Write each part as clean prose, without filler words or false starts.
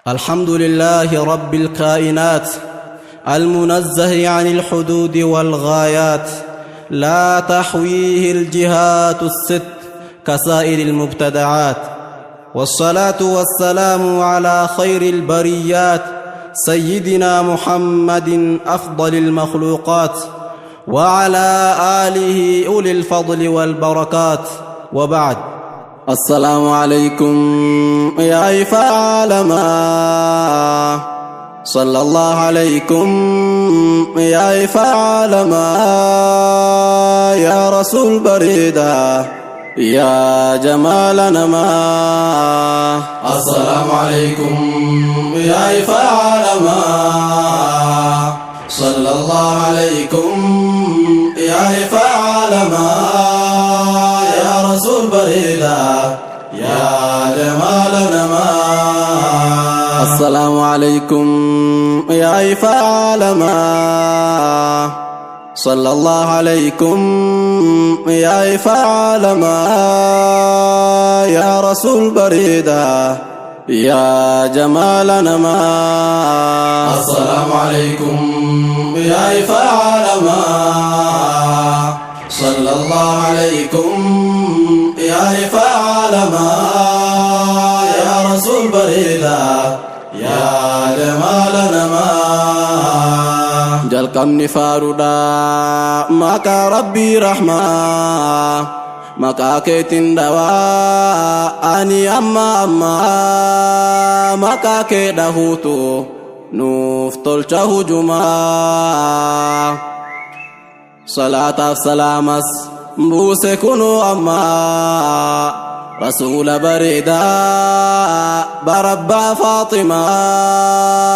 الحمد لله رب الكائنات المنزه عن الحدود والغايات، لا تحويه الجهات الست كسائر المبتدعات. والصلاة والسلام على خير البريات سيدنا محمد أفضل المخلوقات، وعلى آله أولي الفضل والبركات. وبعد، السلام عليكم يا إفعال ما صلى الله عليكم يا إفعال ما يا رسول بريدة يا جمالنا ما. السلام عليكم يا إفعال ما صلى الله عليكم يا إفعال ما يا رسول بريدة يا جمالنا ما. السلام عليكم يا إفعال ما صلى الله عليكم يا إفعال ما يا رسول بريدة يا جمالنا ما. السلام عليكم يا إفعال ما صلى الله عليكم يا إفعال ما يا رسول بريدة يا جمالنا ما. جلقمني فارودا مكا ربي رحمة مكا كيتن دوا أني أما مكا كيدهوتو نفتل هجما. صلاة سلامس بوسكنو أما رسول بريدا بربا فاطمة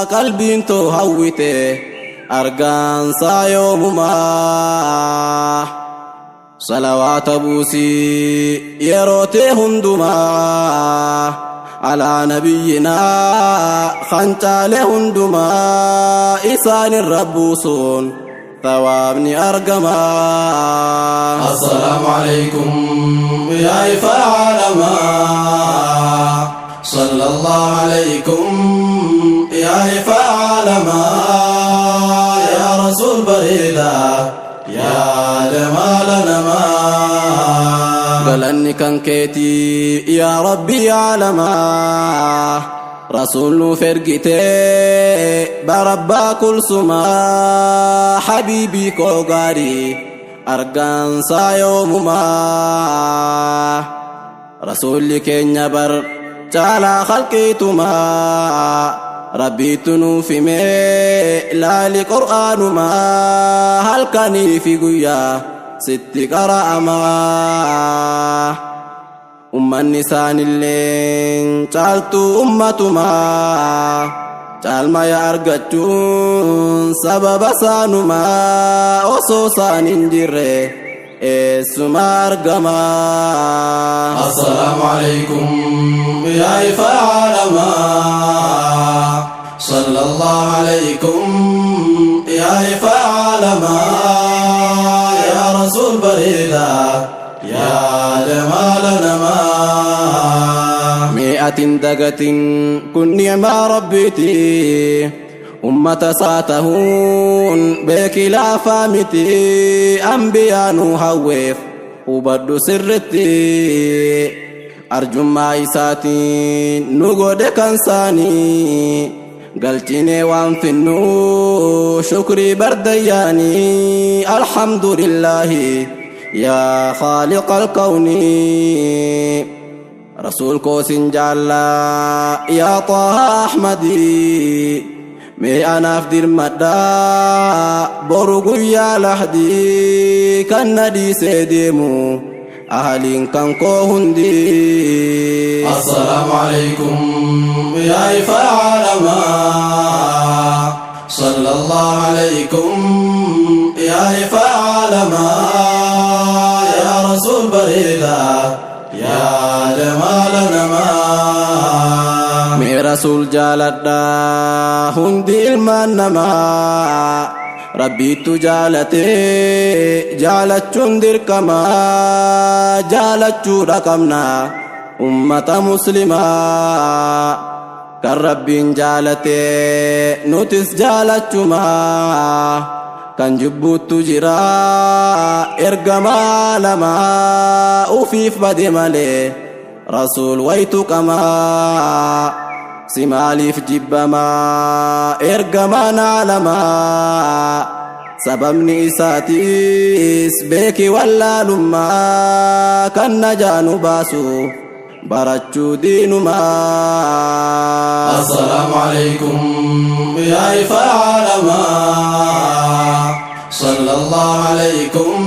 قلبي انتو هويته أرغان سايوم ما. صلوات بوسي يروتي هندما على نبينا خنتال هندما إسان الربوسون ثوابني أرقما. السلام عليكم يا إفعال ما صلى الله عليكم يا إفعال ما يا رسول بريدة يا جمالنا ما. قلني كان كيتي يا ربي عالما رسول فرقتي بربا كل سما حبيبي كوغاري أرغان سايوم ما. رسول كينيا بر تعالى خلقيتما ربي تنوفي مي لا لقرآن ما هل كاني في قويا ست قرأ ما. النسان اللين تعالتو أمتما تعالما يا أرغتون سبب سانما وصوصان انجره اسما أرغما. السلام عليكم يا إفعال ما صلى الله عليكم يا إفعال ما يا رسول بريدة يا جمالنا ما. مئة دقة كن نعم ربيتي أمة ساتهون بك لا فامتي أنبياء نوهوف وبدو سرتي أرجو ما إساتي نقود كنساني قلتني وانفنو شكري بردياني الحمد لله يا خالق الكون. رسول كوسن جالا يا طه أحمدي مي أنا أفدر مدى برغو يا لحدي كان ندي سيديمو أهلين كان كوهندي. السلام عليكم يا إفعال ما صلى الله عليكم يا إفعال ما يا رسول بريدة يا جمالنا ما. مي رسول جالدا هندي المنما ربي تجالتي جالت چندر كما جالت چورا كمنا أمة مسلمة kan rabbiin jaalate nutis jaalachuma kan jibbuuttu jira ergamaa lama ufiif bade malee rasuul waytu qamaa si maaliif jibbamaa ergamaan alamaa sababni isaatis beeki wallaalummaa kan najaanu baasu barachuu diinumaa. Assalaamu alaykum yaa ifa alamaa sallallahu alaykum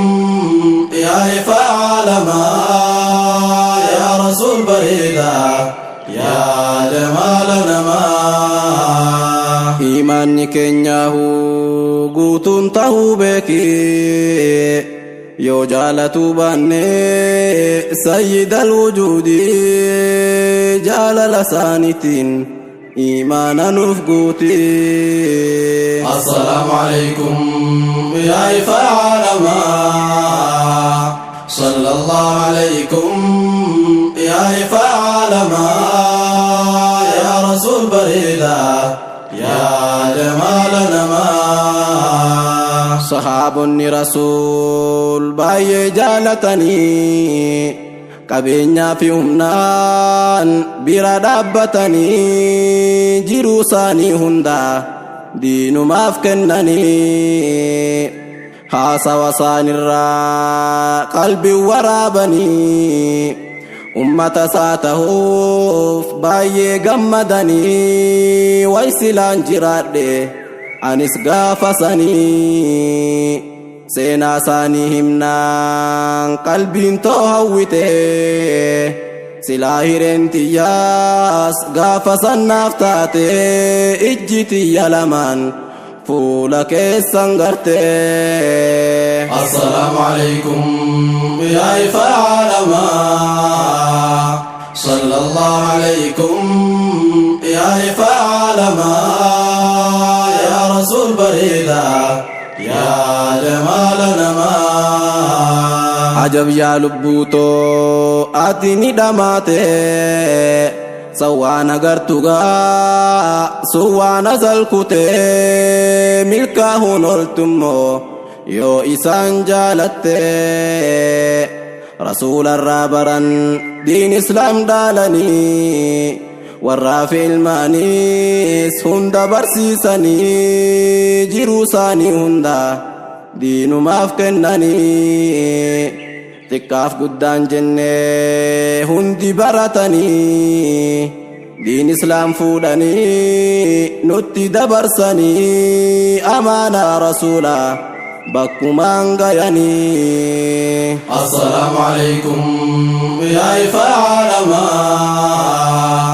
yaa ifa alamaa yaa rasuul bareedaa yaa jamaala namaa. Imaanni keenyaahu guutuun tahuu beekii yoo jaalatuu baanne sayyidal wujuudii jaalala isaaniitiin imaana nuuf guutii. Assalaamu alaykum yaa ifa alamaa sallallahu alaykum yaa ifa alamaa yaa rasuul bareedaa yaa jamaala namaa. Sahaabonni rasuul baay'ee jaalatanii qabeenyaa fi humnaan bira dhaabbatanii jiruu isaanii hunda diinumaaf kennanii haasawa isaanirraa qalbii waraabanii ummata isaa tahuuf baay'ee gammadanii waysilaan jiraadhe anis gaafa sanii seenaa isaanii himnaan qalbiin too hawwite silaa hireen tiyyaas gaafa sannaaf taate ijji tiyya lamaan fuula keessan garte. Assalaamu alaykum yaa ifa alamaa sallallahu alaykum yaa ifa alamaa yaa rasuul bareedaa yaa jamaala namaa. Ajab yaa lubbuutoo ati ni dhamaate sawwaan agartugaa suwwaan azalkute milkaahuun oltummoo yoo isaan jaalatte rasuularraa baran diin islaam dhaalanii warraa fi ilmaanis hunda barsiisanii jiruu isaanii hunda diinumaaf kennanii xiqqaaf guddaan jennee hundi baratanii diin islaam fuudhanii nutti dabarsanii amaanaa rasuulaa bakkumaan gayanii. Assalaamu alaykum yaa ifa alamaa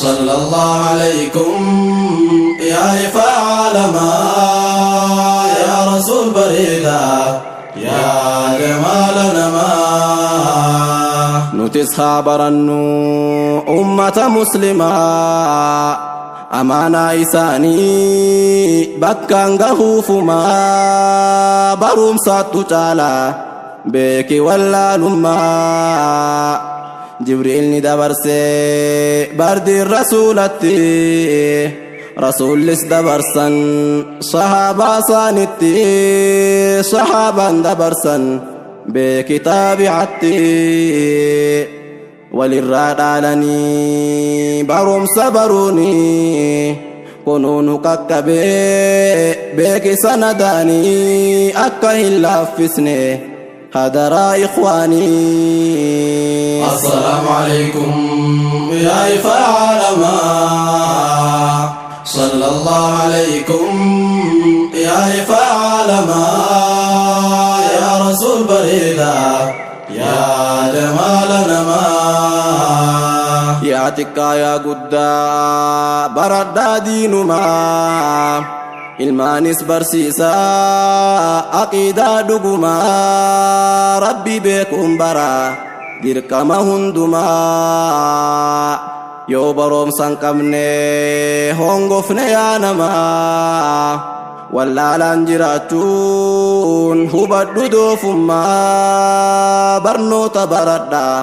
sallallahu alaykum yaa ifa alamaa yaa rasuul bareedaa yaa jamaala namaa. Nutis haa barannu ummata muslimaa amaanaa isaanii bakkaan gahuufumaa barumsaattu caalaa beeki wallaalummaa jibriilni dabarsee bardiin rasuulatti rasuullis dabarsan sahaabaa isaanitti sahaabaan dabarsan beeki taabi'atti walirraa dhaalanii barumsa baruuni kunuunu qaqqabee beeki sanadaanii akka hin laaffisne hadaraa ikhwaanii. Assalaamu alaykum yaa ifa alamaa sallallahu alaykum yaa ifa alamaa yaa rasuul bareedaa yaa jamaala namaa. Yaa xiqqaa yaa guddaa baradhaa diinumaa ilmaanis barsiisaa aqiidaa dhugumaa rabbi beekuun baraa dirqama hundumaa yoo baroomsan qabne hongofne yaa namaa wallaalaan jiraachuun hubadhu doofummaa barnoota baradhaa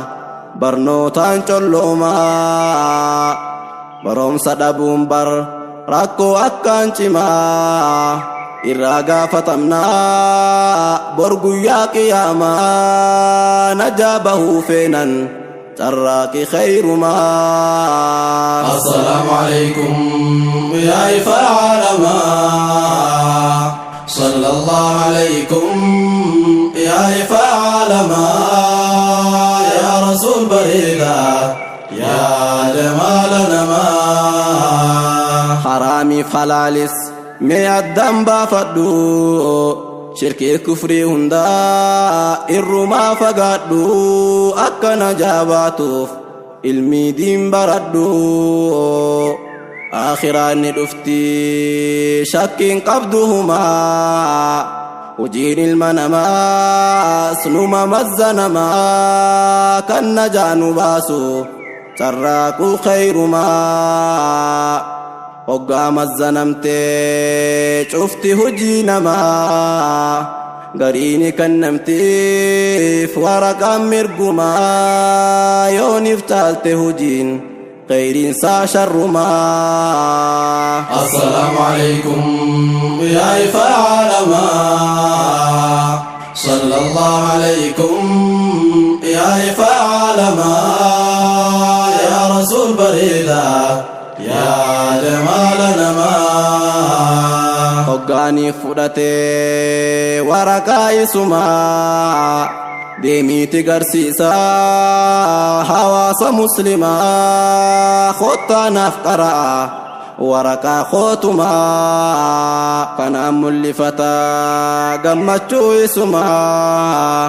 barnootaan colloomaa baromsa dhabuun bar rakkoo akkaan cimaa irraa gaafatamnaa bor guyyaa qiyaamaa najaa bahuu feenan carraaqi khayrumaa. Assalaamu alaykum yaa ifa alamaa sallallahu alaykum yaa ifa alamaa yaa rasuul bareedaa yaa jamaala namaa. Haraami falaalis mee addaan baafadhu shirkii kufrii hundaa irrumaa fagaadhu akka najaa baatuuf ilmii diin baradhu. Akhiraan ni dhufti shakkiin qabduhumaa hojiin ilma namaas numa mazzanamaa kan najaa nu baasu carraaqu khayrumaa. Hoggaa mazzanamtee cufti hojii namaa gariini kannamteef waraqaan mirgumaa yooniif taalte hojiin khayriinsaa sharrumaa. Assalaamu alaykum yaa ifa alamaa sallallahu alaykum yaa ifa alamaa yaa rasuul bareedaa yaa jamaala namaa. Hoggaanii fudhatee waraqaa isumaa deemiiti garsiisaa hawaasa muslimaa khottaanaaf qara'a waraqaa khootumaa kanaan mul'ifataa gammachuu isumaa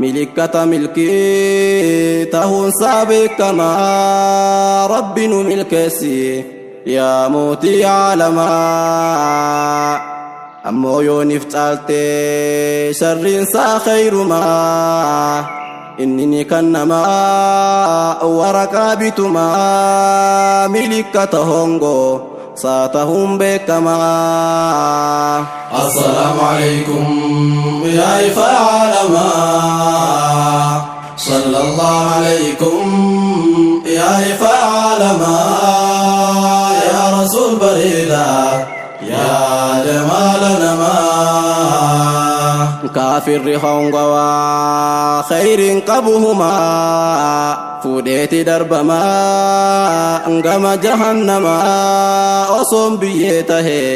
milikkata milkii tahuunsaa beekamaa rabbi nu milkeessi yaa mootii caalamaa. Ammoo yooniif caaltee sharriinsaa khayrumaa inni ni kannamaa waraqaa bitumaa milikkata hongoo saa tahuun beekamaa. Assalaamu alaykum yaa ifa alamaa sallallahu alaykum yaa ifa alamaa yaa rasuul bareedaa yaa jamaala namaa. Kaafirri hongawaa khayriin qabuhumaa fuudheeti darbamaa gama jahannamaa osoon biyyee tahee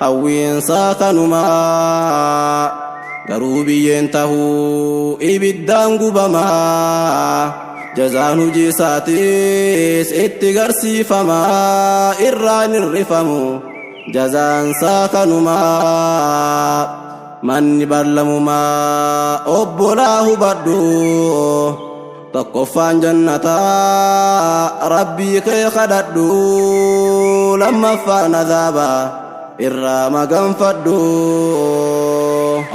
hawwiinsaa kanumaa garuu biyyeen tahuu ibiddaan gubamaa jazaan hujii isaatiis itti garsiifamaa irraan hirrifamu jazaan saa kanumaa. Manni barlamumaa obbolaa hubadhu tokkoffaan jannataa rabbii kee kadhadhu lammaffaan azaabaa irraa maganfadhu.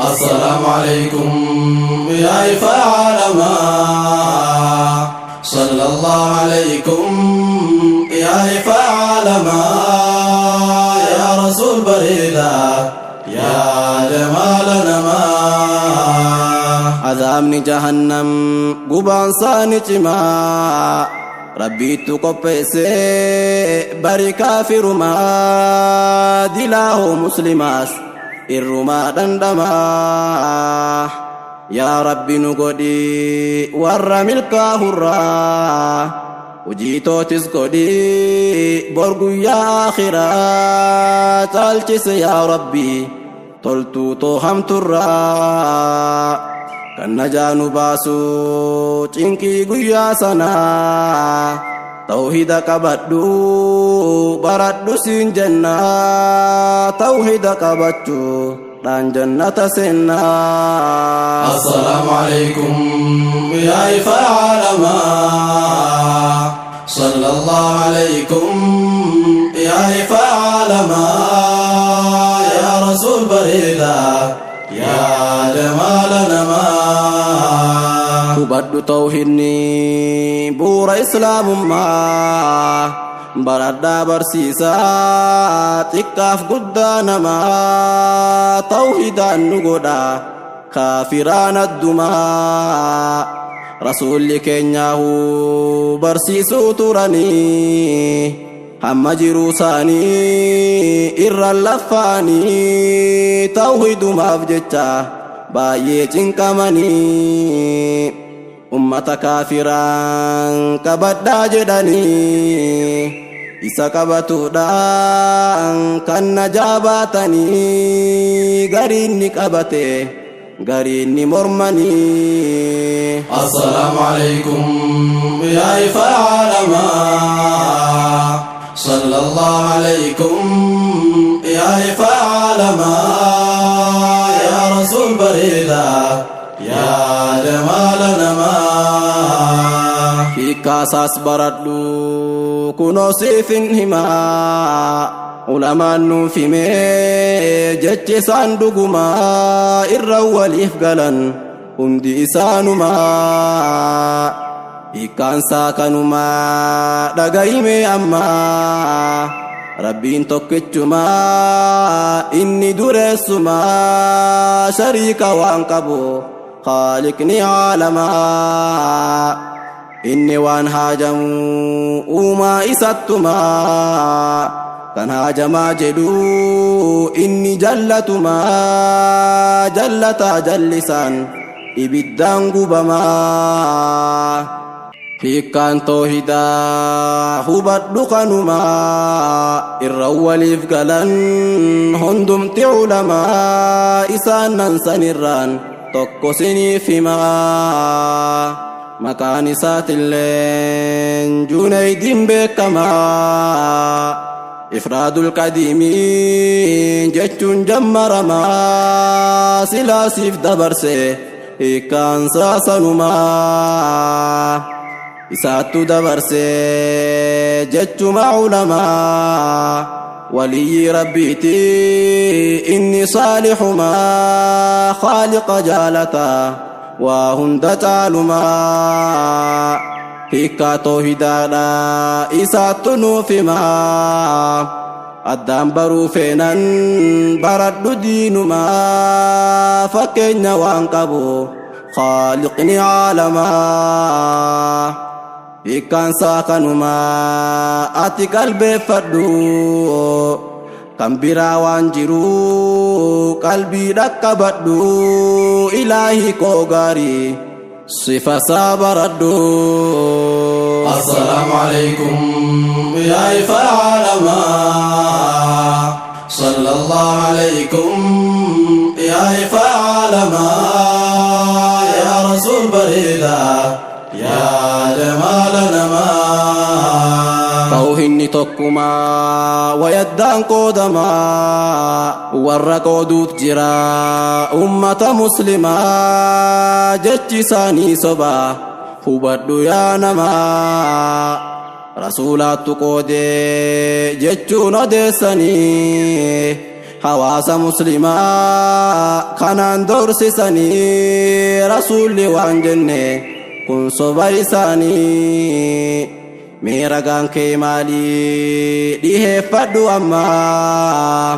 Assalaamu alaykum yaa ifa alamaa sallallahu alaykum yaa ifa alamaa yaa rasuul bareedaa yaa jamaala namaa. Azaabni jahannam gubaan saani cimaa rabbiittu qopheessee bari kaafirumaa dilaahoo muslimaas irrumaa dhandhamaa. Yaa rabbi nu godhi warra milkaahurraa hojii tootis godhi bor guyyaa akhiraa caalchise yaa rabbi toltuu toohamturraa kan najaa nu baasu cinqii guyyaa sanaa tawhida qabadhu baradhu siin jannaa tawhida qabachu dhaan jannata seenaa. Assalaamu alaykum yaa ifa alamaa sallallahu alaykum yaa ifa alamaa yaa rasuul bareedaa yaa jamaala namaa. Hubadhu tawhidni bu'uura islaamummaa baradhaa barsiisaa xiqqaaf guddaa namaa tawhidaan nu godha kaafiraan addumaa. Rasuulli keenyaahu barsiisuu turanii hamma jiruu isaanii irra laffaanii tawhiidumaaf jecha baay'ee cinqamanii ummata kaafiraan qabadhaa jedhanii isa qabatuudhaan kan najaa baatanii gariinni qabate gariinni mormanii. Assalaamu alaykum yaa ifa alamaa sallallahu alaykum yaa ifa alamaa yaa rasuul bareedaa yaa jamaala namaa. Hiikkaasaas baradhu kunoo siifin himaa ulamaan nuuf himee jechi isaan dhugumaa irra waliif galan hundi isaanumaa. Hiikkaansaa kanumaa dhagahimee ammaa rabbiin tokkichumaa inni dureessumaa shariika waan qabu khaaliqni aalamaa. Inni waan haajamu uumaa isattumaa kan haajamaa jedhu inni jallatumaa jallataa jallisaan ibiddaan gubamaa. Hiikkaan toohidaa hubadhu kanumaa irra waliif galan hundumti ulamaa isaan nan sanirraan tokko siniif himaa. Maqaan isaatilleen Junaydin beekamaa ifraadul qadiimii jechuun jammaramaa silaasiif dabarse hiikkaansaa sanumaa isaattu dabarse jechuma ulamaa waliyyi rabbiiti inni saalihumaa khaaliqa jaalataa waa hunda caalumaa. Hiikkaa toohidaadha isaattu nuuf himaa addaan baruu feenan baradhu diinumaa fakkeenya waan qabu khaaliqni aalamaa. Hiikkaansaa kanumaa ati qalbeeffadhu kan biraa waan jiru qalbii dhaqqabadhu ilaahii koo gaarii sifa isaa baradhu. Assalaamu alaykum yaa ifa alamaa sallallahu alaykum yaa ifa alamaa yaa rasuul bareedaa yaa jamaala namaa. Tawhiidni tokkumaa wayaddaan qoodamaa warra qooduuf jira ummata muslimaa jechi isaanii sobaa hubadhu yaa namaa. Rasuulaattu qoodee jechuun odeessanii hawaasa muslimaa kanaan doorsisanii rasuulli waan jenne kun soba isaanii. Mee ragaan kee maalii dhiheeffadhu ammaa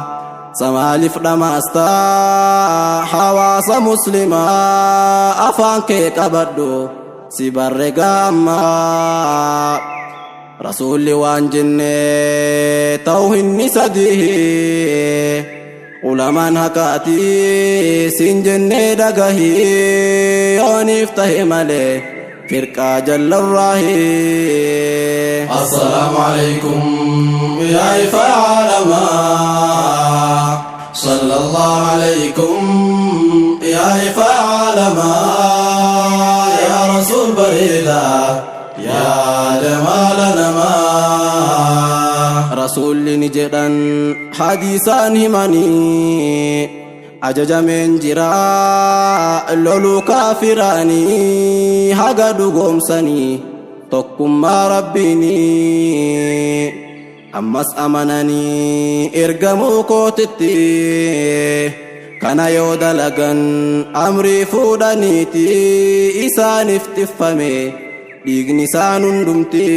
samaaliif dhamaastaa hawaasa muslimaa afaan kee qabadhu si barreegaa ammaa. Rasuulli waan jenne tawhiidni sadii ulamaan haqaatii siin jenne dhagahii yooniif tahe malee فرقة جل الراهي. السلام عليكم يا إفا علماء صلى الله عليكم يا إفا علماء يا رسول بريدا يا جمال نما. رسول نجدا حديثان هماني ajajamen jira lolu kafirani haga dugomsani tokkummaa rabbini ammas amanani ergamuu kootitti kana yoo dalagan amrii fuudhaniiti isaaniif tiffame dhiigni isaan hundumti.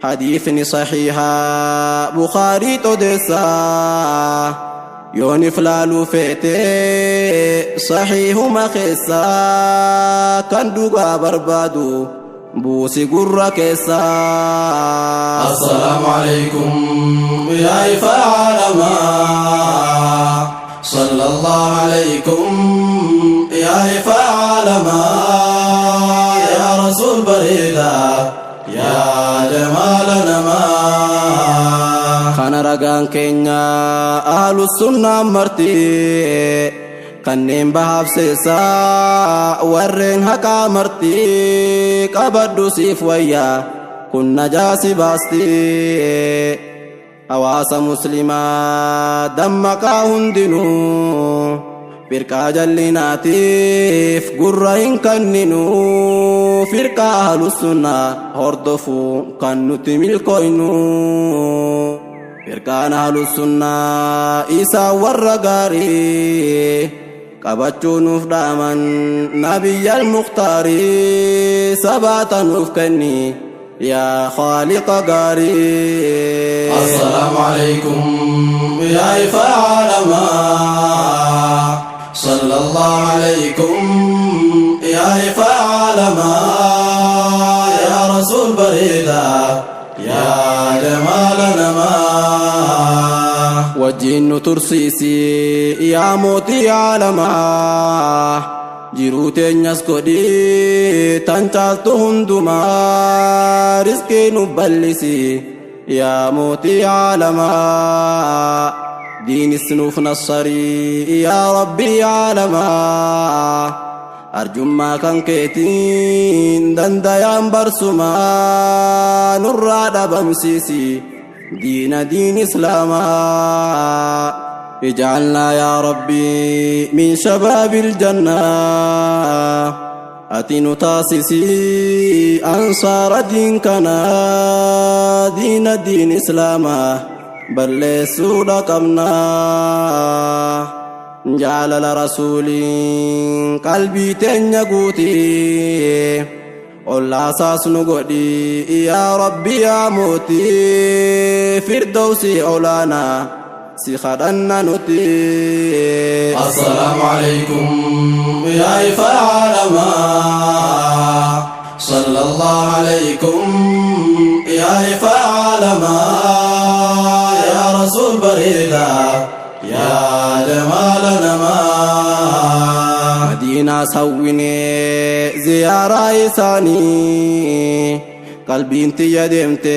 Hadiisni sahiha Bukhaarii odeessaa yoonif laaluu feete sahihuma keessaa kan dhugaa barbaadu بوسي قرى كيسا السلام عليكم يا إفا عالما صلى الله عليكم يا إفا عالما يا رسول بريدا يا جمال نما خانا رقان كينيا أهل السنة مرتي kanneen bahaabseessaa warreen haqaa martii qabaddu siif wayyaa kun najaasi baastii hawaasa muslimaa dammaqaa hundinuu firqaa jallinaatiif gurra hin kanninuu firqaa ahlusunnaa hordofuu kan nuti milkooynu firqaan ahlusunnaa isaa warra gaarii qabachuunuuf dhaaman nabiyyal muktaarii sabaatanuuf kenni yaa khaaliqa gaarii assalaamu alaykum yaa ifa caalamaa sallallahu alaykum yaa ifa caalamaa yaa rasuul bareedaa yaa jamaala namaa wajjin nu tursiisi yaa mootii caalamaa jiruu teenyas godhi tan caaltu hundumaa rizqii nu ballisi yaa mootii caalamaa diinis nuuf nassarii yaa rabbii caalamaa arjummaa kan keetiin dandayaan barsumaa nurraa dhabamsiisi دين إسلاما اجعلنا يا ربي من شباب الجنة أتي تاسسي أنصار دين كنا دين إسلاما بل سودا قمنا جعل لرسول قلبي تنيقوتي الله أساس نقولي يا ربي يا موتي فردوسي أولانا سيخدنا نتي السلام عليكم يا إفا عالما صلى الله عليكم يا إفا عالما يا رسول بريدا يا جمال نما مدينة سويني زيارة إساني قلبي انت يدمت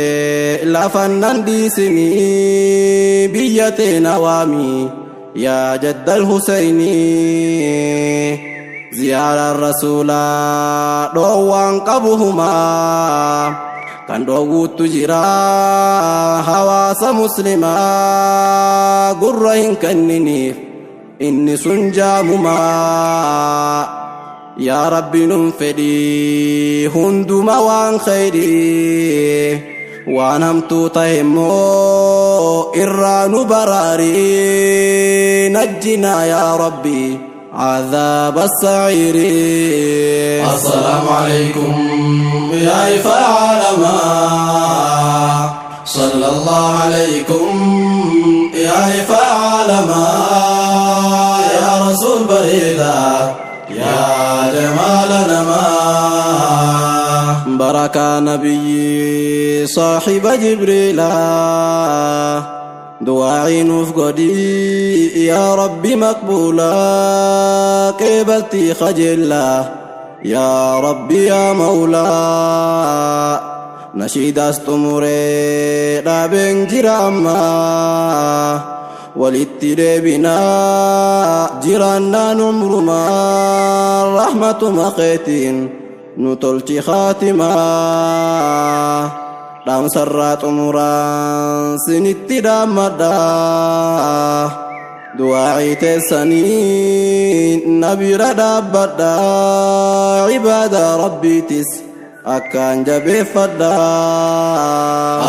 لفنان ديسني بيتي نوامي يا جد الحسيني زيارة الرسول دوان قبهما كان دوغو تجرا حواس مسلما قرهن كنني إني سنجامما يا ربي ننفدي هندما وان خيري وانمتو تهمو إرانو براري نجنا يا ربي عذاب السعير السلام عليكم يا إفا عالما صلى الله عليكم يا إفا عالما يا رسول بريدا يا جمال نما بركة نبي صاحب جبريل دعائي نفقدي يا ربي مقبولا قبلتي خجلا يا ربي يا مولا نشيد استمري لا بنجراما وللتربنا جيراننا نمرما رحمة مقيتين نطلت خاتما دام سرات أموران سنت دامدا دعائي تسنين نبي ردابدا عباد ربي تس أكان جبي فدا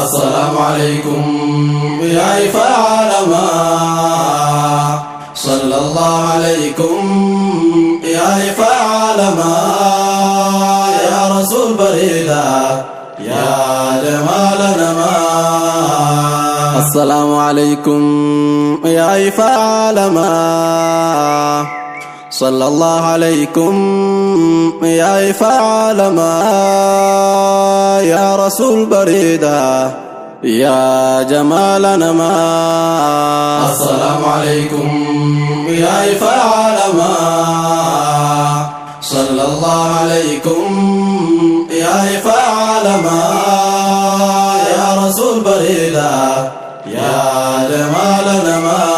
السلام عليكم يا إفا عالما صلى الله عليكم يا إفا عالما يا رسول بريدا يا جمال نما السلام عليكم يا إفا عالما صلى الله عليكم يا إفعال ما يا رسول بريدة يا جمالنا ما. السلام عليكم يا إفعال ما صلى الله عليكم يا إفعال ما يا رسول بريدة يا جمالنا ما.